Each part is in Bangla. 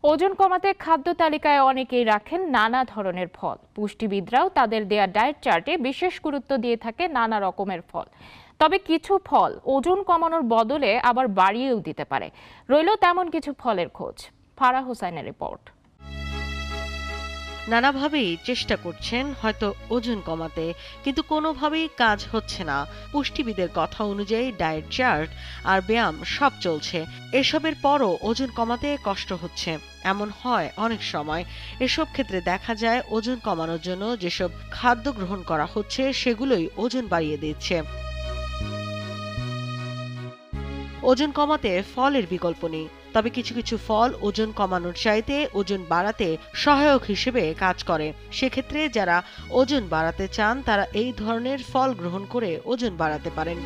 ওজন কমাতে খাদ্য তালিকায় অনেকেই রাখেন নানা ধরনের ফল। পুষ্টিবিদরাও তাদের দেয়া ডায়েট চার্টে বিশেষ গুরুত্ব দিয়ে থাকে নানা রকমের ফল। তবে কিছু ফল ওজন কমানোর বদলে আবার বাড়িয়েও দিতে পারে। রইল তেমন কিছু ফলের খোঁজ। ফারাহ হোসাইনের রিপোর্ট। নানাভাবেই চেষ্টা করছেন হয়তো ওজন কমাতে, কিন্তু কোনোভাবেই কাজ হচ্ছে না। পুষ্টিবিদের কথা অনুযায়ী ডায়েট চার্ট আর ব্যায়াম সব চলছে, এসবের পরও ওজন কমাতে কষ্ট হচ্ছে। এমন হয় অনেক সময়। এসব ক্ষেত্রে দেখা যায় ওজন কমানোর জন্য যেসব খাদ্য গ্রহণ করা হচ্ছে সেগুলোই ওজন বাড়িয়ে দিচ্ছে। ওজন কমাতে ফলের বিকল্প নেই, তবে কিছু কিছু ফল ওজন কমানোর চাইতে ওজন বাড়াতে সহায়ক হিসেবে কাজ করে। সেক্ষেত্রে যারা ওজন বাড়াতে চান তারা এই ধরনের ফল গ্রহণ করে ওজন বাড়াতে পারেন।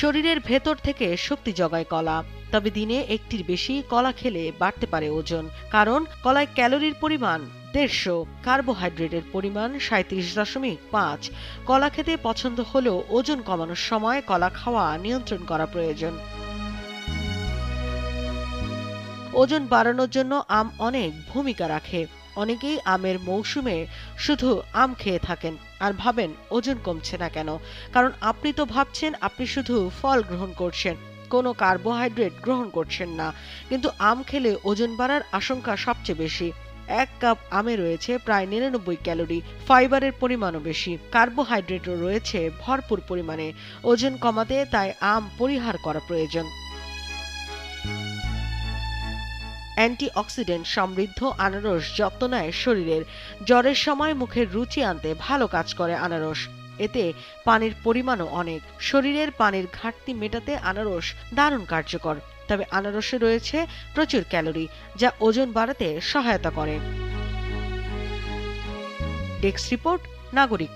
শরীরের ভেতর থেকে শক্তি জোগায় কলা, তবে দিনে একটির বেশি কলা খেলে বাড়তে পারে ওজন। কারণ কলায় ক্যালোরির পরিমাণ 150, কার্বোহাইড্রেটের পরিমাণ 37.5। কলা খেতে পছন্দ হলেও ওজন কমানোর সময় কলা খাওয়া নিয়ন্ত্রণ করা প্রয়োজন। ওজন বাড়ানোর জন্য আম অনেক ভূমিকা রাখে। অনেকেই আমের মৌসুমে শুধু আম খেয়ে থাকেন আর ভাবেন ওজন কমছে না কেন। কারণ আপনি তো ভাবছেন আপনি শুধু ফল গ্রহণ করছেন, কোনো কার্বোহাইড্রেট গ্রহণ করছেন না। কিন্তু আম খেলে ওজন বাড়ার আশঙ্কা সবচেয়ে বেশি। 1 কাপ আমে রয়েছে প্রায় 99 ক্যালোরি, ফাইবারের পরিমাণও বেশি, কার্বোহাইড্রেটও রয়েছে ভরপুর পরিমাণে। ওজন কমাতে তাই আম পরিহার করা প্রয়োজন। অ্যান্টিঅক্সিডেন্ট সমৃদ্ধ আনারস যত্ন নেয় শরীরের। জ্বরের সময় মুখের রুচি আনতে ভালো কাজ করে আনারস। এতে পানির পরিমাণও অনেক। শরীরের পানির ঘাটতি মেটাতে আনারস দারুণ কার্যকর। তবে আনারসে রয়েছে প্রচুর ক্যালোরি, যা ওজন বাড়াতে সহায়তা করে। ডেস্ক রিপোর্ট, নাগরিক।